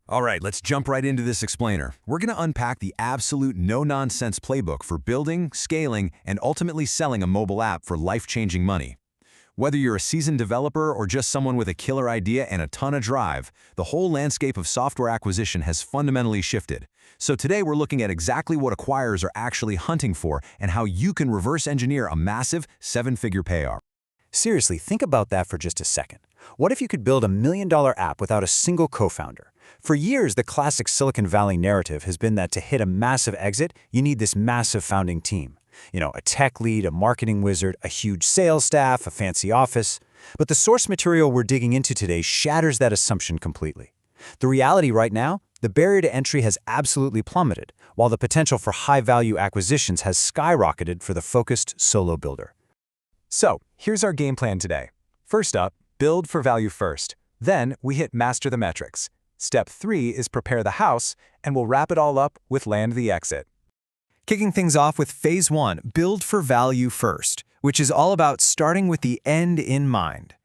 All right, let's jump right into this explainer. We're going to unpack the absolute no-nonsense playbook for building, scaling, and ultimately selling a mobile app for life-changing money. Whether you're a seasoned developer or just someone with a killer idea and a ton of drive, the whole landscape of software acquisition has fundamentally shifted. So today we're looking at exactly what acquirers are actually hunting for and how you can reverse engineer a massive seven-figure payoff. Seriously, think about that for just a second. What if you could build a $1 million app without a single co-founder? For years, the classic Silicon Valley narrative has been that to hit a massive exit, you need this massive founding team. A tech lead, a marketing wizard, a huge sales staff, a fancy office. But the source material we're digging into today shatters that assumption completely. The reality right now, the barrier to entry has absolutely plummeted, while the potential for high-value acquisitions has skyrocketed for the focused solo builder. So, here's our game plan today. First up, build for value first. Then, we hit master the metrics. Step 3 is prepare the house, and we'll wrap it all up with land the exit. Kicking things off with Phase 1, build for value first, which is all about starting with the end in mind.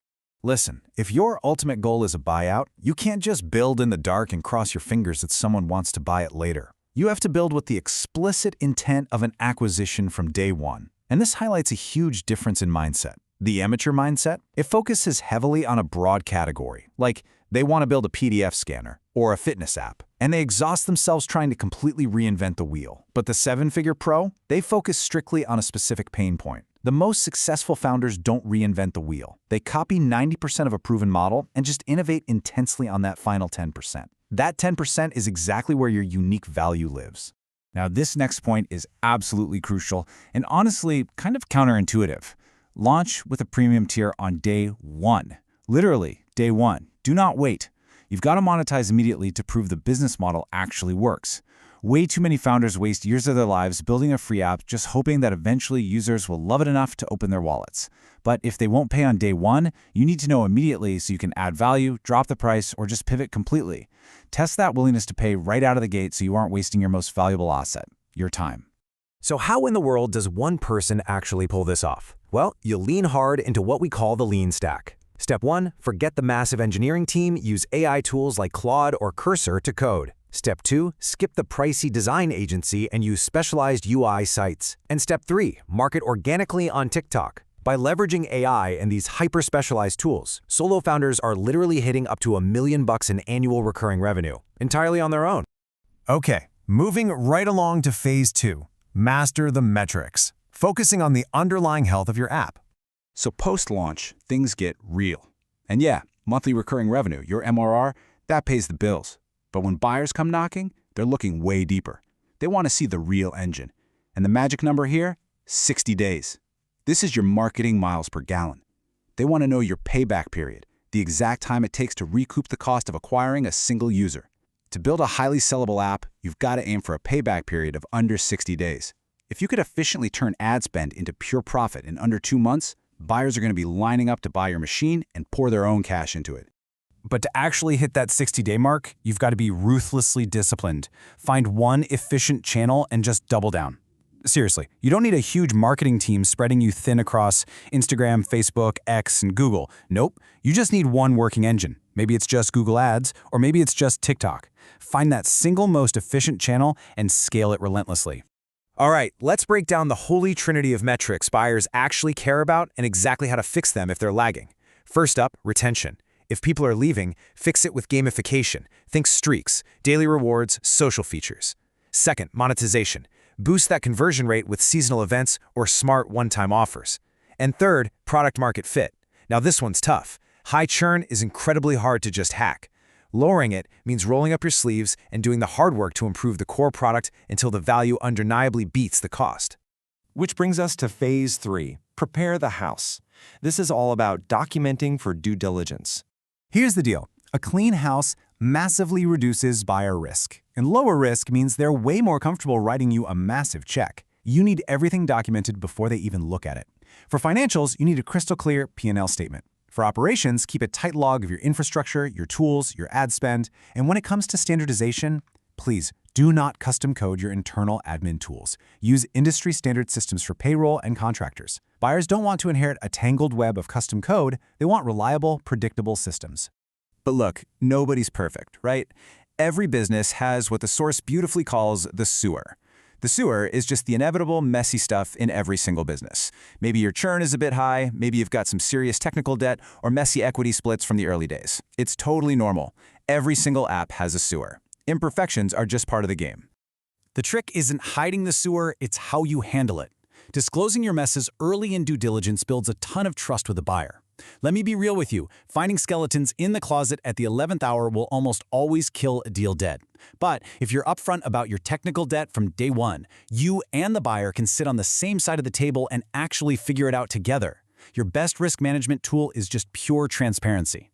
Listen, if your ultimate goal is a buyout, you can't just build in the dark and cross your fingers that someone wants to buy it later. You have to build with the explicit intent of an acquisition from day one. And this highlights a huge difference in mindset. The amateur mindset, it focuses heavily on a broad category, like they want to build a PDF scanner or a fitness app, and they exhaust themselves trying to completely reinvent the wheel. But the seven-figure pro, they focus strictly on a specific pain point. The most successful founders don't reinvent the wheel. They copy 90% of a proven model and just innovate intensely on that final 10%. That 10% is exactly where your unique value lives. Now, this next point is absolutely crucial and honestly kind of counterintuitive. Launch with a premium tier on day one. Literally, day one. Do not wait. You've got to monetize immediately to prove the business model actually works. Way too many founders waste years of their lives building a free app just hoping that eventually users will love it enough to open their wallets. But if they won't pay on day one, you need to know immediately so you can add value, drop the price, or just pivot completely. Test that willingness to pay right out of the gate so you aren't wasting your most valuable asset, your time. So how in the world does one person actually pull this off? Well, you lean hard into what we call the lean stack. Step 1, forget the massive engineering team, use AI tools like Claude or Cursor to code. Step 2, skip the pricey design agency and use specialized UI sites. And Step 3, market organically on TikTok. By leveraging AI and these hyper-specialized tools, solo founders are literally hitting up to $1 million in annual recurring revenue, entirely on their own. Okay, moving right along to Phase 2, master the metrics, focusing on the underlying health of your app. So post-launch, things get real. And yeah, monthly recurring revenue, your MRR, that pays the bills. But when buyers come knocking, they're looking way deeper. They want to see the real engine. And the magic number here? 60 days. This is your marketing miles per gallon. They want to know your payback period, the exact time it takes to recoup the cost of acquiring a single user. To build a highly sellable app, you've got to aim for a payback period of under 60 days. If you could efficiently turn ad spend into pure profit in under 2 months, buyers are going to be lining up to buy your machine and pour their own cash into it. But to actually hit that 60-day mark, you've got to be ruthlessly disciplined. Find one efficient channel and just double down. Seriously, you don't need a huge marketing team spreading you thin across Instagram, Facebook, X, and Google. Nope, you just need one working engine. Maybe it's just Google Ads, or maybe it's just TikTok. Find that single most efficient channel and scale it relentlessly. All right, let's break down the holy trinity of metrics buyers actually care about and exactly how to fix them if they're lagging. First up, retention. If people are leaving, fix it with gamification. Think streaks, daily rewards, social features. Second, monetization. Boost that conversion rate with seasonal events or smart one-time offers. And third, product market fit. Now this one's tough. High churn is incredibly hard to just hack. Lowering it means rolling up your sleeves and doing the hard work to improve the core product until the value undeniably beats the cost. Which brings us to Phase 3, prepare the house. This is all about documenting for due diligence. Here's the deal. A clean house massively reduces buyer risk. And lower risk means they're way more comfortable writing you a massive check. You need everything documented before they even look at it. For financials, you need a crystal clear P&L statement. For operations, keep a tight log of your infrastructure, your tools, your ad spend. And when it comes to standardization, please do not custom code your internal admin tools. Use industry standard systems for payroll and contractors. Buyers don't want to inherit a tangled web of custom code. They want reliable, predictable systems. But look, nobody's perfect, right? Every business has what the source beautifully calls the sewer. The sewer is just the inevitable messy stuff in every single business. Maybe your churn is a bit high, maybe you've got some serious technical debt, or messy equity splits from the early days. It's totally normal. Every single app has a sewer. Imperfections are just part of the game. The trick isn't hiding the sewer, it's how you handle it. Disclosing your messes early in due diligence builds a ton of trust with the buyer. Let me be real with you, finding skeletons in the closet at the 11th hour will almost always kill a deal dead. But if you're upfront about your technical debt from day one, you and the buyer can sit on the same side of the table and actually figure it out together. Your best risk management tool is just pure transparency.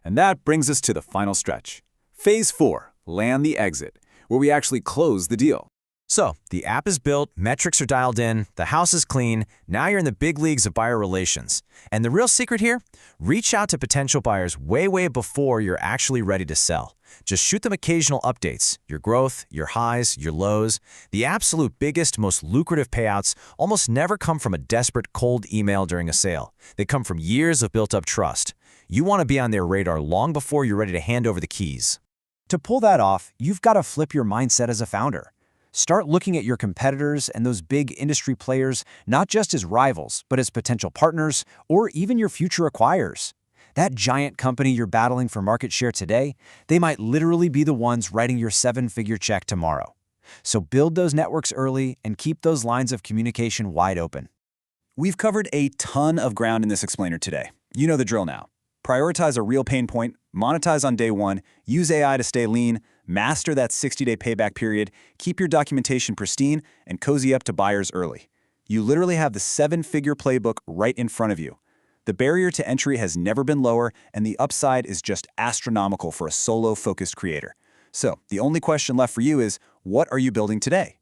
And that brings us to the final stretch. Phase 4, land the exit, where we actually close the deal. So, the app is built, metrics are dialed in, the house is clean, now you're in the big leagues of buyer relations. And the real secret here? Reach out to potential buyers way before you're actually ready to sell. Just shoot them occasional updates, your growth, your highs, your lows. The absolute biggest, most lucrative payouts almost never come from a desperate cold email during a sale. They come from years of built-up trust. You want to be on their radar long before you're ready to hand over the keys. To pull that off, you've got to flip your mindset as a founder. Start looking at your competitors and those big industry players not just as rivals, but as potential partners or even your future acquirers. That giant company you're battling for market share today, they might literally be the ones writing your 7-figure check tomorrow. So build those networks early and keep those lines of communication wide open. We've covered a ton of ground in this explainer today. You know the drill now. Prioritize a real pain point, monetize on day one, use AI to stay lean, master that 60-day payback period, keep your documentation pristine, and cozy up to buyers early. You literally have the 7-figure playbook right in front of you. The barrier to entry has never been lower, and the upside is just astronomical for a solo-focused creator. So, the only question left for you is, what are you building today?